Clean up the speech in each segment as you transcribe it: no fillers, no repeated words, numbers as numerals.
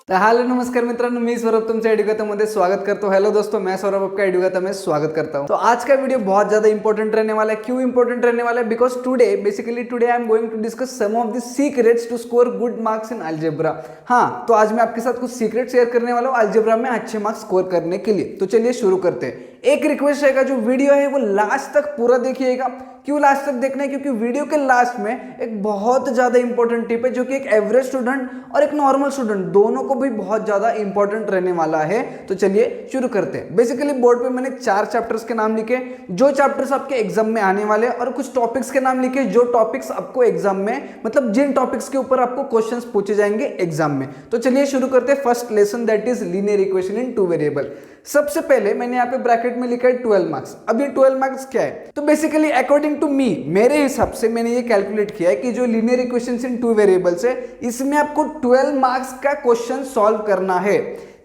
तर हॅलो नमस्कार मित्रांनो, मी सौरभ तुमच्या एडुगतामध्ये स्वागत करता हूँ। हेलो दोस्तों, मैं सौरभ आपका एडुगता में स्वागत करता हूँ। तो आज का वीडियो बहुत ज़्यादा इंपॉर्टेंट रहने वाला है। क्यों इंपॉर्टेंट रहने वाला है? Because today I am going to discuss some of the secrets to score good marks in algebra. हाँ, तो आज मैं आपके साथ कुछ सीक्रेट शेयर करने वाला हूँ अलजेब्रा में अच्छे मार्क्स स्कोर करने के लिए। तो चलिए शुरू करते हैं। एक रिक्वेस्ट रहेगा, जो वीडियो है वो लास्ट तक पूरा देखिएगा। क्यों लास्ट तक देखना है? क्योंकि वीडियो के लास्ट में एक बहुत ज्यादा इंपॉर्टेंट टिप है, जो कि एक एवरेज स्टूडेंट और एक नॉर्मल स्टूडेंट दोनों को भी बहुत ज्यादा इंपॉर्टेंट रहने वाला है। तो चलिए शुरू करते हैं। बेसिकली बोर्ड पे मैंने 4 चैप्टर्स के नाम लिखे, जो चैप्टर्स आपके एग्जाम में आने वाले हैं, और कुछ टॉपिक्स के नाम लिखे, जो टॉपिक्स आपको एग्जाम में, मतलब जिन टॉपिक्स के ऊपर आपको क्वेश्चंस पूछे जाएंगे एग्जाम में। तो चलिए शुरू करते हैं। First lesson, that is linear equation in 2 variable. सबसे पहले मैंने यहाँ पे ब्रैकेट में लिखा है 12 मार्क्स। अब ये 12 मार्क्स क्या है? तो बेसिकली अकॉर्डिंग टू मी, मेरे हिसाब से मैंने ये कैलकुलेट किया है कि जो लीनियर इक्वेशंस इन 2 वेरिएबल्स है, इसमें आपको 12 मार्क्स का क्वेश्चन सॉल्व करना है।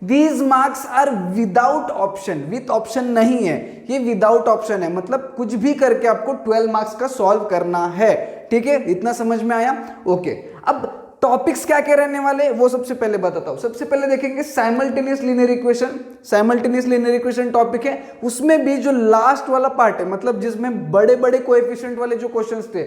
These marks are without option, with option नहीं है, ये विदाउट ऑप्शन है। मतलब कुछ भी करके आपको 12 मार्क्स का सॉल्व करना है। ठीक है, इतना समझ में आया? ओके, अब टॉपिक्स क्या क्या रहने वाले वो सबसे पहले बताता हूं। सबसे पहले देखेंगे simultaneous linear equation. Simultaneous linear equation topic है, उसमें भी जो लास्ट वाला पार्ट है, मतलब जिसमें बड़े बड़े कोएफिशिएंट वाले जो क्वेश्चंस थे,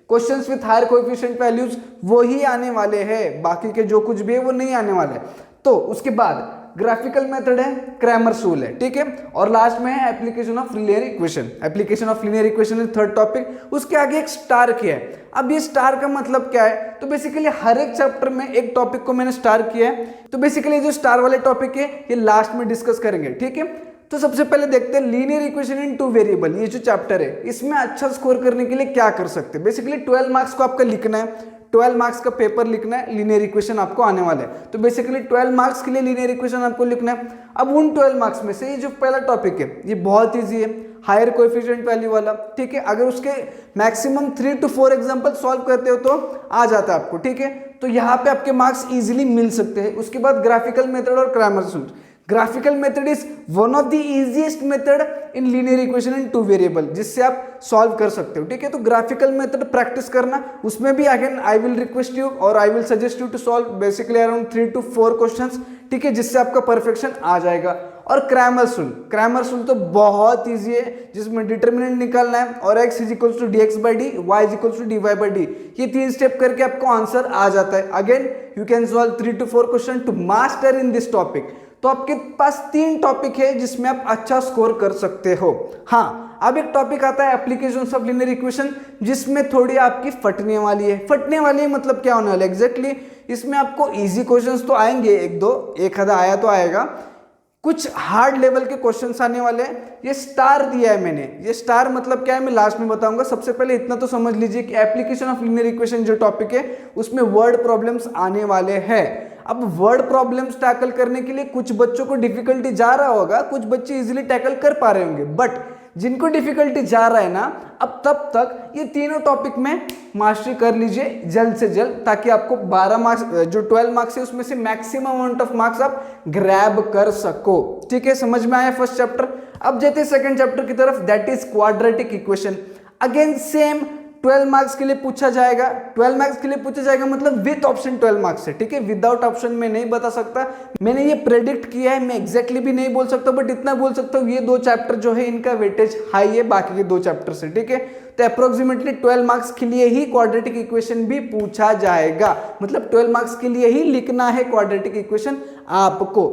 questions with higher coefficient values, वो ही आने वाले हैं। बाकी के जो कुछ भी है वो नहीं आने वाले। तो उसके बाद ग्राफिकल मेथड है, क्रैमर्स रूल है, ठीक है, और लास्ट में है application of linear equation. Application of linear equation is third topic. उसके आगे एक स्टार किया है। अब ये स्टार का मतलब क्या है? तो बेसिकली हर एक चैप्टर में एक टॉपिक को मैंने स्टार किया है। तो बेसिकली जो स्टार वाले टॉपिक है ये लास्ट में डिस्कस करेंगे, ठीक है। तो सबसे पहले देखते हैं लीनियर इक्वेशन इन 2 वेरिएबल। ये जो चैप्टर है, इसमें अच्छा स्कोर करने के लिए क्या कर सकते हैं? बेसिकली 12 मार्क्स को आपका लिखना है, 12 मार्क्स का पेपर लिखना है, लीनियर इक्वेशन आपको आने वाले हैं। तो बेसिकली 12 मार्क्स के लिए लीनियर इक्वेशन आपको लिखना है। अब उन 12 मार्क्स में से ये जो पहला टॉपिक है, ये बहुत ईजी है, हायर कोएफिशिएंट वैल्यू वाला, ठीक है। अगर उसके मैक्सिमम 3 to 4 एग्जांपल सॉल्व करते हो तो आ जाता है आपको, ठीक है। तो यहाँ पे आपके मार्क्स इजीली मिल सकते हैं। उसके बाद ग्राफिकल मेथड और Cramer's rule. Graphical method is one of the easiest method in linear equation in 2 variable, जिससे आप सॉल्व कर सकते हो, ठीक है। तो ग्राफिकल मेथड प्रैक्टिस करना, उसमें भी again I will request you और I will suggest you to solve basically around 3 to 4 questions, ठीक है, जिससे आपका परफेक्शन आ जाएगा। और क्रैमर्स रूल, क्रैमर्स रूल तो बहुत ईजी है, जिसमें डिटर्मिनेंट निकालना है और x is equals to dx by d, y is equals to dy by d. ये 3 स्टेप करके आपको आंसर आ जाता है। Again you can solve 3 to 4 question to master in this topic. तो आपके पास 3 टॉपिक है जिसमें आप अच्छा स्कोर कर सकते हो। हाँ, अब एक टॉपिक आता है एप्लीकेशंस ऑफ लीनियर इक्वेशन, जिसमें थोड़ी आपकी फटने वाली है। फटने वाली है मतलब क्या होने वाला है एग्जैक्टली? इसमें आपको इजी क्वेश्चंस तो आएंगे, एक आधा आया तो आएगा, कुछ हार्ड लेवल के क्वेश्चंस आने वाले हैं। ये स्टार दिया है मैंने, ये स्टार मतलब क्या है मैं लास्ट में बताऊंगा। सबसे पहले इतना तो समझ लीजिए कि एप्लीकेशन ऑफ लीनियर इक्वेशन जो टॉपिक है, उसमें वर्ड प्रॉब्लम्स आने वाले हैं। अब वर्ड प्रॉब्लम्स टैकल करने के लिए कुछ बच्चों को डिफिकल्टी जा रहा होगा, कुछ बच्चे इजीली टैकल कर पा रहे होंगे, बट जिनको डिफिकल्टी जा रहा है ना, अब तब तक ये तीनों टॉपिक में मास्टरी कर लीजिए जल्द से जल्द, ताकि आपको 12 मार्क्स, जो 12 मार्क्स है उसमें से मैक्सिमम अमाउंट ऑफ मार्क्स आप ग्रैब कर सको, ठीक है। समझ में आया फर्स्ट चैप्टर? अब जाते हैं सेकंड चैप्टर की तरफ, that is quadratic equation. Again same 12 marks के लिए पूछा जाएगा। 12 मार्क्स के लिए पूछा जाएगा मतलब विथ ऑप्शन 12 मार्क्स है, ठीक है। विदाउट ऑप्शन में नहीं बता सकता, मैंने ये प्रेडिक्ट किया है, मैं एग्जैक्टली भी नहीं बोल सकता, बट इतना बोल सकता हूँ ये 2 चैप्टर जो है इनका वेटेज हाई है बाकी के 2 चैप्टर से, ठीक है। तो अप्रोक्सीमेटली 12 मार्क्स के लिए ही क्वाड्रेटिक इक्वेशन भी पूछा जाएगा, मतलब 12 मार्क्स के लिए ही लिखना है क्वाड्रेटिक इक्वेशन आपको।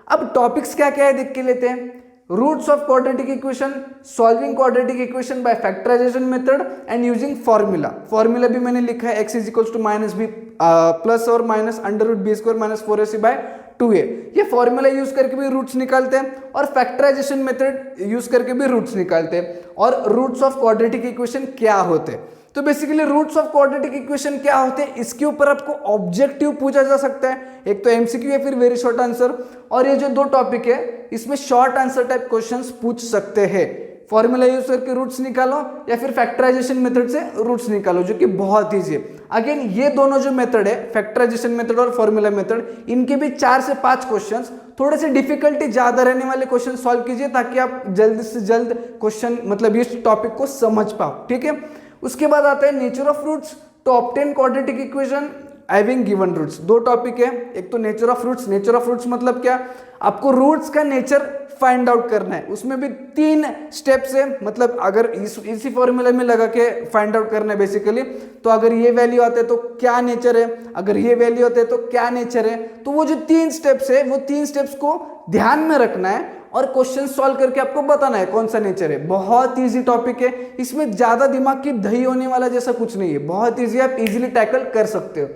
अब टॉपिक्स क्या क्या है देख के लेते हैं। Roots of quadratic equation, solving quadratic equation by factorisation method and using formula. Formula भी मैंने लिखा है, x is equals to minus B plus और minus under root B square minus 4ac by 2a। ये फॉर्मूला यूज करके भी roots निकालते हैं और फैक्टराइजेशन मेथड यूज करके भी रूट्स निकालते हैं। और रूट्स ऑफ क्वाड्रेटिक इक्वेशन क्या होते हैं? तो basically roots of quadratic equation क्या होते हैं, इसके ऊपर आपको ऑब्जेक्टिव पूछा जा सकता है। एक तो एमसीक्यू है, फिर वेरी शॉर्ट आंसर, और ये जो 2 टॉपिक है इसमें शॉर्ट आंसर टाइप क्वेश्चंस पूछ सकते हैं। फॉर्मूला यूज करके रूट्स निकालो या फिर फैक्टराइजेशन मेथड से रूट्स निकालो, जो कि बहुत ईजी है। अगेन ये दोनों जो मेथड है, फैक्टराइजेशन मेथड और फॉर्मूला मेथड, इनके भी 4 से 5 क्वेश्चंस, थोड़े से डिफिकल्टी ज्यादा रहने वाले क्वेश्चन सॉल्व कीजिए, ताकि आप जल्द से जल्द क्वेश्चन मतलब इस टॉपिक को समझ पाओ, ठीक है। उसके बाद आता है nature of roots. To obtain quadratic equation having given roots. दो टॉपिक है, एक तो nature of roots. Nature of roots मतलब क्या, आपको रूट्स का नेचर फाइंड आउट करना है। उसमें भी 3 स्टेप्स है, मतलब अगर इसी फॉर्मूले में लगा के फाइंड आउट करना है बेसिकली। तो अगर ये वैल्यू आते हैं तो क्या नेचर है, अगर ये वैल्यू आते हैं तो क्या नेचर है। तो वो जो 3 स्टेप्स है, वो 3 स्टेप्स को ध्यान में रखना है और क्वेश्चन सॉल्व करके आपको बताना है कौन सा नेचर है। बहुत इजी टॉपिक है, इसमें ज्यादा दिमाग की दही होने वाला जैसा कुछ नहीं है, बहुत इजी, आप इजीली टैकल कर सकते हो।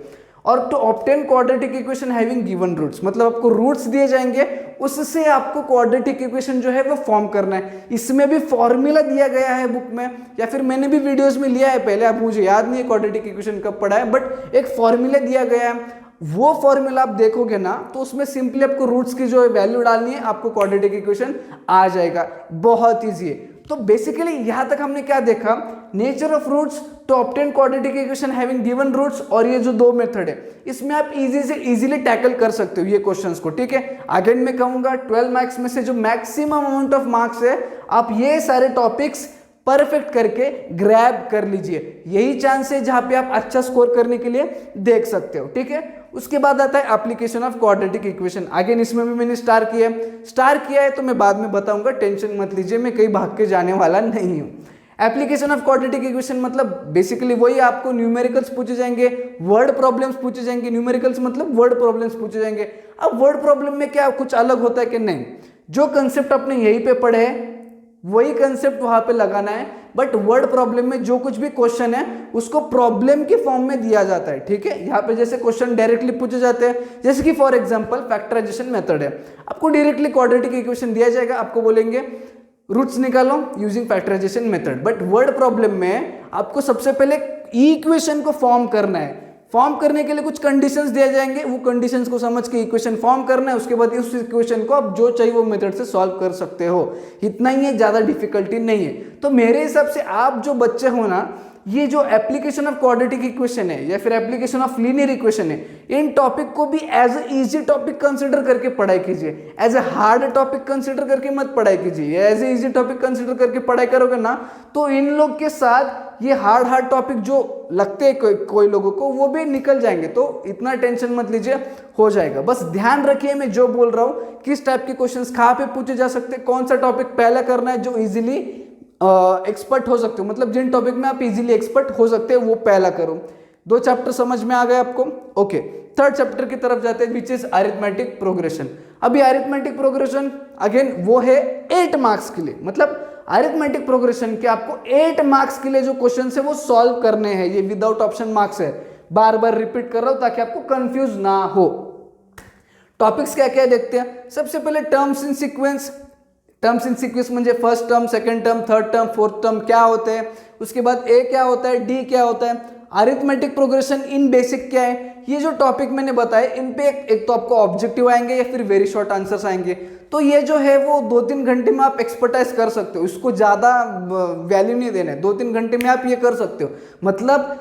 और to obtain quadratic equation having given roots, मतलब आपको रूट्स दिए जाएंगे, उससे आपको क्वाड्रेटिक इक्वेशन जो है वो फॉर्म करना है। इसमें भी फॉर्मूला दिया गया है बुक में, या फिर मैंने भी वीडियोस में लिया है पहले, अब मुझे याद नहीं है क्वाड्रेटिक इक्वेशन कब पढ़ा है, बट एक फॉर्मूला दिया गया है। वो फॉर्मूला आप देखोगे ना तो उसमें सिंपली आपको रूट्स की जो वैल्यू डालनी है, आपको क्वाड्रेटिक इक्वेशन आ जाएगा। बहुत इजी है। तो बेसिकली यहां तक हमने क्या देखा, nature of roots, to obtain quadratic equation having given roots, और ये जो 2 मेथड है इसमें आप इजी से इजीली टैकल कर सकते हो ये क्वेश्चंस को। ठीक है, अगेन मैं कहूंगा 12 मार्क्स में से जो मैक्सिमम अमाउंट ऑफ मार्क्स है, आप ये सारे टॉपिक्स परफेक्ट करके ग्रैब कर लीजिए। यही चांस है जहां पे आप अच्छा स्कोर करने के लिए देख सकते हो। ठीक है, उसके बाद आता है application of quadratic equation. Again इसमें भी मैंने स्टार किया है तो मैं बाद में बताऊंगा, टेंशन मत लीजिए, मैं कहीं भाग के जाने वाला नहीं हूं। एप्लीकेशन ऑफ क्वाड्रेटिक इक्वेशन मतलब बेसिकली वही, आपको न्यूमेरिकल्स पूछे जाएंगे, वर्ड प्रॉब्लम्स पूछे जाएंगे। न्यूमेरिकल्स मतलब वर्ड प्रॉब्लम्स पूछे जाएंगे। अब वर्ड प्रॉब्लम में क्या कुछ अलग होता है कि नहीं, जो कंसेप्ट आपने यहीं पे पढ़े हैं वही कंसेप्ट वहां पे लगाना है, बट वर्ड प्रॉब्लम में जो कुछ भी क्वेश्चन है उसको प्रॉब्लम के फॉर्म में दिया जाता है। ठीक है, यहाँ पे जैसे क्वेश्चन डायरेक्टली पूछे जाते हैं, जैसे कि फॉर एग्जांपल फैक्टराइजेशन मेथड है, आपको डायरेक्टली क्वाड्रेटिक इक्वेशन दिया जाएगा, आपको बोलेंगे रूट्स निकालो using factorisation method. But word problem में आपको सबसे पहले इक्वेशन को फॉर्म करना है। फॉर्म करने के लिए कुछ कंडीशंस दिए जाएंगे, वो कंडीशंस को समझ के इक्वेशन फॉर्म करना है। उसके बाद उस इक्वेशन को आप जो चाहिए वो मेथड से सॉल्व कर सकते हो। इतना ही है, ज्यादा डिफिकल्टी नहीं है। तो मेरे हिसाब से आप जो बच्चे हो ना, ये जो एप्लीकेशन ऑफ क्वाड्रेटिक इक्वेशन है या फिर एप्लीकेशन ऑफ लीनियर इक्वेशन है, इन टॉपिक को भी as a easy topic consider करके पढ़ाई कीजिए। As a hard topic consider करके मत पढ़ाई कीजिए। As a easy topic consider करके पढ़ाई करोगे ना तो इन लोग के साथ ये हार्ड टॉपिक जो लगते हैं कोई लोगों को, वो भी निकल जाएंगे। तो इतना टेंशन मत लीजिए, हो जाएगा। बस ध्यान रखिए मैं जो बोल रहा हूँ, किस टाइप के क्वेश्चंस कहाँ पे पूछे जा सकते हैं, कौन सा टॉपिक पहले करना है जो इजीली एक्सपर्ट हो सकते हो, मतलब जिन टॉपिक में आप इजीली एक्सपर्ट हो सकते हो वो पहला करो। 2 चैप्टर समझ में आ गए आपको। ओके, 3rd चैप्टर की तरफ जाते हैं, विच इज अरिथमेटिक प्रोग्रेशन। अभी अरिथमेटिक प्रोग्रेशन अगेन वो है 8 मार्क्स के लिए, मतलब अरिथमेटिक प्रोग्रेशन के आपको 8 मार्क्स के लिए जो क्वेश्चन है वो सॉल्व करने हैं। ये विदाउट ऑप्शन मार्क्स है, बार बार रिपीट कर रहा हूं ताकि आपको कंफ्यूज ना हो। टॉपिक्स क्या क्या देखते हैं, सबसे पहले terms in sequence. Terms in sequence म्हणजे first term, second term, third term, fourth term क्या होते हैं। उसके बाद ए क्या होता है, डी क्या होता है। अरिथमेटिक प्रोग्रेशन इन बेसिक क्या है। ये जो टॉपिक मैंने बताए इन पे एक तो आपको ऑब्जेक्टिव आएंगे या फिर वेरी शॉर्ट आंसर्स आएंगे। तो ये जो है वो 2-3 घंटे में आप एक्सपर्टाइज कर सकते हो, इसको ज्यादा वैल्यू नहीं देना है। 2-3 घंटे में आप ये कर सकते हो। मतलब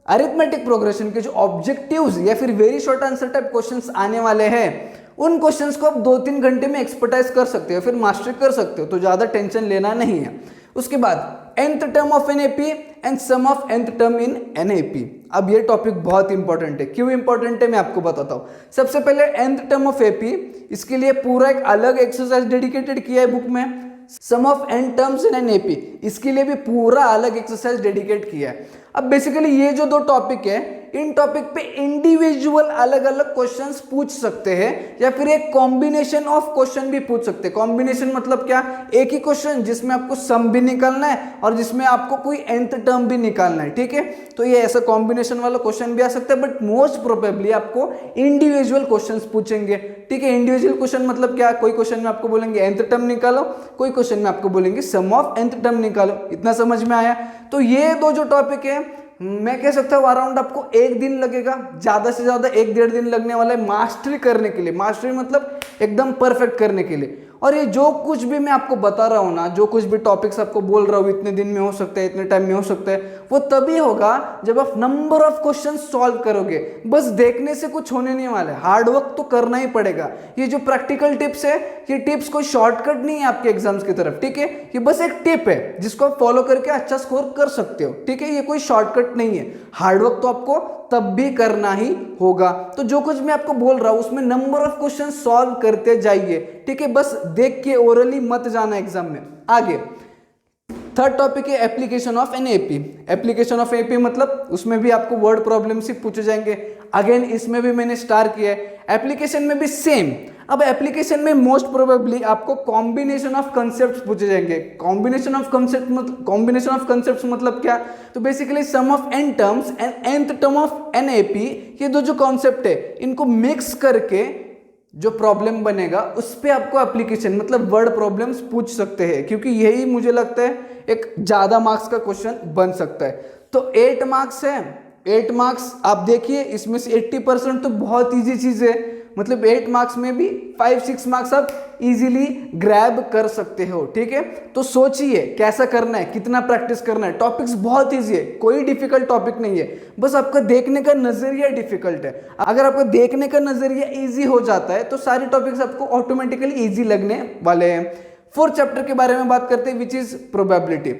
अरिथमेटिक प्रोग्रेशन के जो ऑब्जेक्टिव्स या फिर very short answer type questions आने वाले हैं, उन क्वेश्चंस को आप 2-3 घंटे में एक्सपर्टाइज कर सकते हो, फिर मास्टरी कर सकते हो। तो ज्यादा टेंशन लेना नहीं है। उसके बाद nth term of an AP and sum of nth term in an AP. अब ये टॉपिक बहुत इंपॉर्टेंट है। क्यों इंपॉर्टेंट है मैं आपको बताता हूँ। सबसे पहले nth टर्म ऑफ एपी, इसके लिए पूरा एक अलग एक्सरसाइज डेडिकेटेड किया है बुक में। Sum of n terms in N AP, इसके लिए भी पूरा अलग एक्सरसाइज डेडिकेट किया है। अब बेसिकली ये जो 2 टॉपिक है, इन टॉपिक पे इंडिविजुअल अलग अलग क्वेश्चंस पूछ सकते हैं या फिर एक कॉम्बिनेशन ऑफ क्वेश्चन भी पूछ सकते हैं। कॉम्बिनेशन मतलब क्या, एक ही क्वेश्चन जिसमें आपको सम भी निकालना है और जिसमें आपको कोई nth टर्म भी निकालना है। ठीक है, तो ये ऐसा कॉम्बिनेशन वाला क्वेश्चन भी आ सकता है, बट मोस्ट प्रोबेबली आपको इंडिविजुअल क्वेश्चन पूछेंगे। ठीक है, इंडिविजुअल क्वेश्चन मतलब क्या, कोई क्वेश्चन में आपको बोलेंगे nth टर्म निकालो, कोई क्वेश्चन में आपको बोलेंगे सम ऑफ nth टर्म निकालो। इतना समझ में आया। तो ये 2 जो टॉपिक है, मैं कह सकता हूँ अराउंड आपको 1 दिन लगेगा, ज्यादा से ज्यादा 1-1.5 दिन लगने वाला है मास्टरी करने के लिए। मास्टरी मतलब एकदम परफेक्ट करने के लिए। और ये जो कुछ भी मैं आपको बता रहा हूँ ना, जो कुछ भी टॉपिक्स आपको बोल रहा हूँ, इतने दिन में हो सकता है, इतने टाइम में हो सकता है, वो तभी होगा जब आप नंबर ऑफ क्वेश्चन सॉल्व करोगे। बस देखने से कुछ होने नहीं वाला है, हार्ड वर्क तो करना ही पड़ेगा। ये जो प्रैक्टिकल टिप्स है, ये टिप्स कोई शॉर्टकट नहीं है आपके एग्जाम्स की तरफ, ठीक है। ये बस एक टिप है जिसको आप फॉलो करके अच्छा स्कोर कर सकते हो, ठीक है। ये कोई शॉर्टकट नहीं है, हार्ड वर्क तो आपको तब भी करना ही होगा। तो जो कुछ मैं आपको बोल रहा हूं उसमें नंबर ऑफ क्वेश्चन सॉल्व करते जाइए, ठीक है। बस देख के ओरली मत जाना एग्जाम में। आगे थर्ड टॉपिक है application of an AP. Application of AP मतलब उसमें भी आपको वर्ड प्रॉब्लम से पूछे जाएंगे। अगेन इसमें भी मैंने स्टार किया है, एप्लीकेशन में भी सेम। अब एप्लीकेशन में मोस्ट प्रोबेबली आपको कॉम्बिनेशन ऑफ कंसेप्ट्स पूछे जाएंगे। कॉम्बिनेशन ऑफ कंसेप्ट्स मतलब क्या? तो basically sum of n terms and nth term of an AP, ये दो जो कॉन्सेप्ट है इनको मिक्स करके जो प्रॉब्लम बनेगा उस पे आपको एप्लीकेशन मतलब वर्ड प्रॉब्लम्स पूछ सकते हैं, क्योंकि यही मुझे लगता है एक ज्यादा मार्क्स का क्वेश्चन बन सकता है। तो 8 मार्क्स है, 8 मार्क्स आप देखिए, इसमें से 80% तो बहुत इजी चीज है। मतलब 8 मार्क्स में भी 5-6 मार्क्स आप इजीली ग्रैब कर सकते हो, ठीक है। तो सोचिए कैसा करना है, कितना प्रैक्टिस करना है। टॉपिक्स बहुत इजी है, कोई डिफिकल्ट टॉपिक नहीं है, बस आपका देखने का नजरिया डिफिकल्ट है। अगर आपका देखने का नजरिया इजी हो जाता है तो सारे टॉपिक्स आपको ऑटोमेटिकली इजी लगने वाले हैं। 4th चैप्टर के बारे में बात करते हैं, विच इज प्रोबेबिलिटी।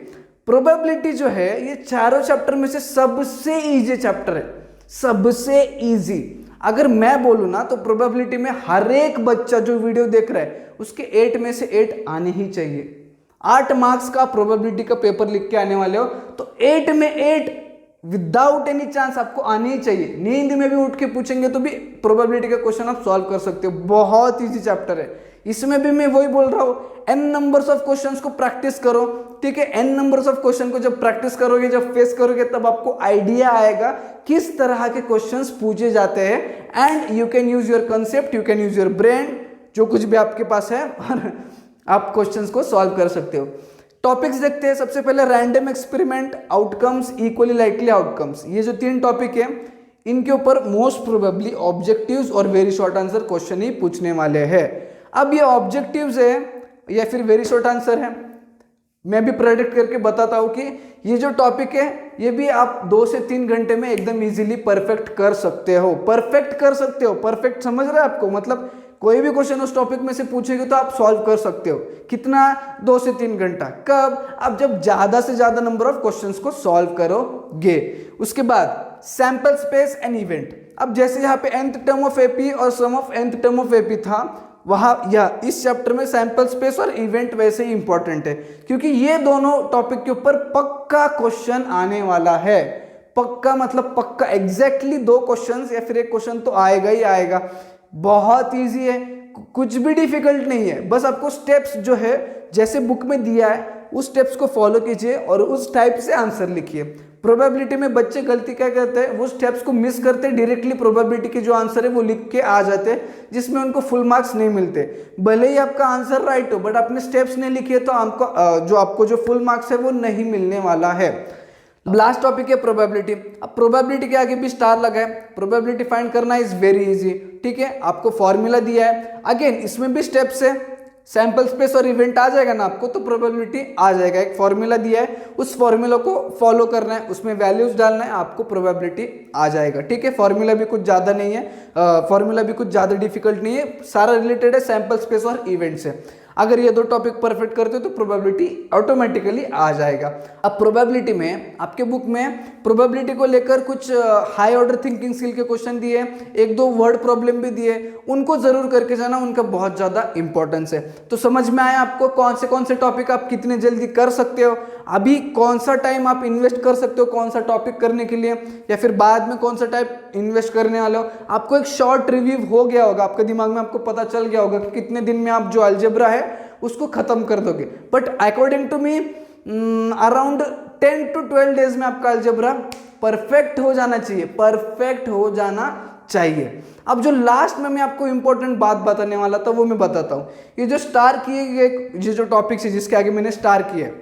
प्रोबेबिलिटी जो है ये चारों चैप्टर में से सबसे इजी चैप्टर है, सबसे इजी। अगर मैं बोलूं ना तो प्रोबेबिलिटी में हर एक बच्चा जो वीडियो देख रहा है उसके 8 में से 8 आने ही चाहिए। 8 मार्क्स का प्रोबेबिलिटी का पेपर लिख के आने वाले हो तो 8 में 8 विदाउट एनी चांस आपको आने ही चाहिए। नींद में भी उठ के पूछेंगे तो भी प्रोबेबिलिटी का क्वेश्चन आप सॉल्व कर सकते हो। बहुत इजी चैप्टर है। इसमें भी मैं वही बोल रहा हूं, n नंबर्स ऑफ क्वेश्चंस को प्रैक्टिस करो, ठीक है। n नंबर्स ऑफ क्वेश्चन को जब प्रैक्टिस करोगे, जब फेस करोगे, तब आपको आइडिया आएगा किस तरह के क्वेश्चंस पूछे जाते हैं। And you can use your concept, you can use your brain, जो कुछ भी आपके पास है और आप क्वेश्चंस को सॉल्व कर सकते हो। टॉपिक्स देखते हैं। सबसे पहले random experiment, outcomes, equally likely outcomes. ये जो 3 टॉपिक है इनके ऊपर मोस्ट प्रोबेबली ऑब्जेक्टिव्स और वेरी शॉर्ट आंसर क्वेश्चन ही पूछने वाले हैं। अब ये ऑब्जेक्टिव्स है या फिर वेरी शॉर्ट आंसर है, मैं भी प्रेडिक्ट करके बताता हूं कि ये जो टॉपिक है ये भी आप 2 से 3 घंटे में एकदम इजीली परफेक्ट कर सकते हो। परफेक्ट कर सकते हो, परफेक्ट समझ रहे हैं आपको? मतलब कोई भी क्वेश्चन उस टॉपिक में से पूछेगा तो आप सॉल्व कर सकते हो। कितना? 2 से 3 घंटा। कब? अब जब ज्यादा से ज्यादा नंबर ऑफ क्वेश्चंस को सॉल्व करोगे। उसके बाद सैंपल स्पेस एंड इवेंट। अब जैसे यहाँ पे nth टर्म ऑफ एपी और sum of nth term of AP था, वहां या इस चैप्टर में सैंपल स्पेस और इवेंट वैसे ही इंपॉर्टेंट है, क्योंकि ये दोनों टॉपिक के ऊपर पक्का क्वेश्चन आने वाला है। पक्का मतलब पक्का, एग्जैक्टली 2 क्वेश्चंस या फिर 1 क्वेश्चन तो आएगा ही आएगा। बहुत इजी है, कुछ भी डिफिकल्ट नहीं है। बस आपको स्टेप्स जो है जैसे बुक में दिया है उस स्टेप्स को फॉलो कीजिए और उस टाइप से आंसर लिखिए। प्रोबेबिलिटी में बच्चे गलती क्या करते हैं, वो स्टेप्स को मिस करते हैं, डायरेक्टली प्रोबेबिलिटी के जो आंसर है वो लिख के आ जाते हैं, जिसमें उनको फुल मार्क्स नहीं मिलते। भले ही आपका आंसर राइट हो बट आपने स्टेप्स नहीं लिखे तो आपको जो फुल मार्क्स है वो नहीं मिलने वाला है। लास्ट टॉपिक है प्रोबेबिलिटी। अब प्रोबेबिलिटी के आगे भी स्टार लगा है। प्रोबेबिलिटी फाइंड करना इज वेरी इजी, ठीक है। आपको फॉर्मूला दिया है, अगेन इसमें भी स्टेप्स है। सैंपल स्पेस और इवेंट आ जाएगा ना आपको तो प्रोबेबिलिटी आ जाएगा। एक फॉर्मूला दिया है, उस फॉर्मूला को फॉलो करना है, उसमें वैल्यूज डालना है, आपको प्रोबेबिलिटी आ जाएगा, ठीक है। फॉर्मूला भी कुछ ज्यादा नहीं है, फॉर्मूला भी कुछ ज्यादा डिफिकल्ट नहीं है, सारा रिलेटेड है सैंपल स्पेस और इवेंट से। अगर ये 2 टॉपिक परफेक्ट करते हो तो प्रोबेबिलिटी ऑटोमेटिकली आ जाएगा। अब प्रोबेबिलिटी में आपके बुक में प्रोबेबिलिटी को लेकर कुछ हाई ऑर्डर थिंकिंग स्किल के क्वेश्चन दिए, 1-2 वर्ड प्रॉब्लम भी दिए, उनको जरूर करके जाना, उनका बहुत ज्यादा इंपॉर्टेंस है। तो समझ में आया आपको कौन से टॉपिक आप कितने जल्दी कर सकते हो, अभी कौन सा टाइम आप इन्वेस्ट कर सकते हो कौन सा टॉपिक करने के लिए, या फिर बाद में कौन सा टाइप इन्वेस्ट करने वाले हो। आपको एक शॉर्ट रिव्यू हो गया होगा, आपके दिमाग में आपको पता चल गया होगा कि कितने दिन में आप जो अलजेब्रा है उसको खत्म कर दोगे। But according to me around 10 to 12 days में आपका अलजेब्रा परफेक्ट हो जाना चाहिए, परफेक्ट हो जाना चाहिए। अब जो लास्ट में मैं आपको इंपॉर्टेंट बात बताने वाला था वो मैं बताता हूँ। ये जो स्टार किए गए ये जो टॉपिक्स है जिसके आगे मैंने स्टार किया है,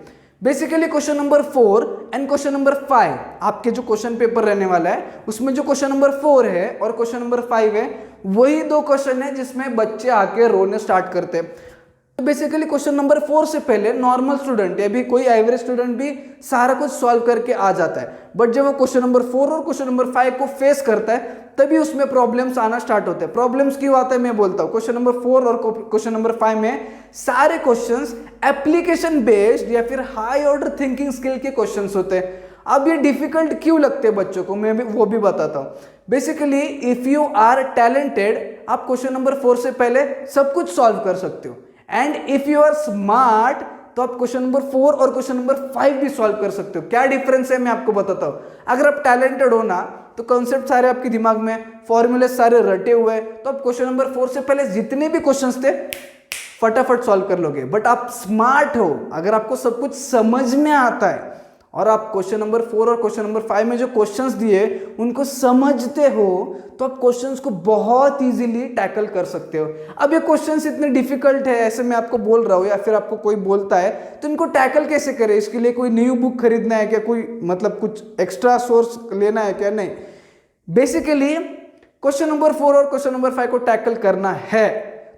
basically question number 4 and question number 5 आपके जो क्वेश्चन पेपर रहने वाला है उसमें जो क्वेश्चन नंबर 4 है और क्वेश्चन नंबर 5 है, वही 2 क्वेश्चन है जिसमें बच्चे आके रोने स्टार्ट करते हैं। तो बेसिकली क्वेश्चन नंबर 4 से पहले नॉर्मल स्टूडेंट या भी कोई एवरेज स्टूडेंट भी सारा कुछ सॉल्व करके आ जाता है, बट जब वो क्वेश्चन नंबर 4 और क्वेश्चन नंबर 5 को फेस करता है तभी उसमें प्रॉब्लम्स आना स्टार्ट होते हैं। प्रॉब्लम्स क्यों आता है मैं बोलता हूँ। क्वेश्चन नंबर 4 और क्वेश्चन नंबर 5 में सारे क्वेश्चंस एप्लीकेशन बेस्ड या फिर हाई ऑर्डर थिंकिंग स्किल के क्वेश्चंस होते हैं। अब ये डिफिकल्ट क्यों लगते हैं बच्चों को, मैं भी वो भी बताता हूँ। Basically if you are talented, आप क्वेश्चन नंबर 4 से पहले सब कुछ सॉल्व कर सकते हो, and if you are smart तो आप क्वेश्चन नंबर 4 और क्वेश्चन नंबर 5 भी सॉल्व कर सकते हो। क्या डिफरेंस है मैं आपको बताता हूं। अगर आप टैलेंटेड हो ना तो कॉन्सेप्ट सारे आपके दिमाग में, फॉर्मूले सारे रटे हुए हैं, तो आप क्वेश्चन नंबर 4 से पहले जितने भी क्वेश्चंस थे फटाफट सॉल्व कर लोगे। बट आप स्मार्ट हो, अगर आपको सब कुछ समझ में आता है और आप क्वेश्चन नंबर 4 और क्वेश्चन नंबर 5 में जो क्वेश्चंस दिए उनको समझते हो, तो आप क्वेश्चंस को बहुत इजीली टैकल कर सकते हो। अब ये क्वेश्चंस इतने डिफिकल्ट है ऐसे मैं आपको बोल रहा हूँ, या फिर आपको कोई बोलता है तो इनको टैकल कैसे करें, इसके लिए कोई न्यू बुक खरीदना है क्या, कोई मतलब कुछ एक्स्ट्रा सोर्स लेना है क्या? नहीं, बेसिकली क्वेश्चन नंबर 4 और क्वेश्चन नंबर 5 को टैकल करना है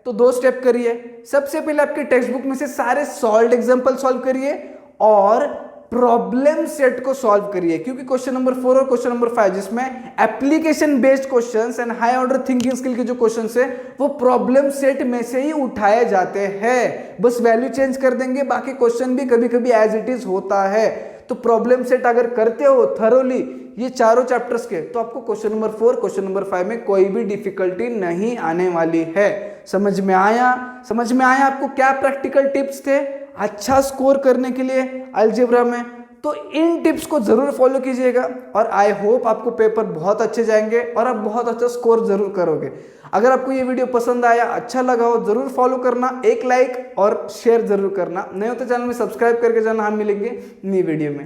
तो 2 स्टेप करिए। सबसे पहले आपके टेक्स्ट बुक में से सारे सॉल्व्ड एग्जांपल सॉल्व करिए और प्रॉब्लम सेट को सॉल्व करिए, क्योंकि क्वेश्चन नंबर 4 और क्वेश्चन नंबर 5 जिसमें application based questions and high order thinking skill के जो क्वेश्चंस है वो प्रॉब्लम सेट में से ही उठाए जाते हैं। बस वैल्यू चेंज कर देंगे, बाकी क्वेश्चन भी कभी कभी एज इट इज होता है। तो प्रॉब्लम सेट अगर करते हो थरोली ये चारों चैप्टर्स के, तो आपको क्वेश्चन नंबर 4 क्वेश्चन नंबर 5 में कोई भी डिफिकल्टी नहीं आने वाली है। समझ में आया? समझ में आया आपको क्या प्रैक्टिकल टिप्स थे अच्छा स्कोर करने के लिए अलजेब्रा में? तो इन टिप्स को जरूर फॉलो कीजिएगा और आई होप आपको पेपर बहुत अच्छे जाएंगे और आप बहुत अच्छा स्कोर जरूर करोगे। अगर आपको ये वीडियो पसंद आया, अच्छा लगा हो, जरूर फॉलो करना, एक लाइक और शेयर जरूर करना। नहीं हो तो चैनल में सब्सक्राइब करके जाना। हम मिलेंगे नई वीडियो में।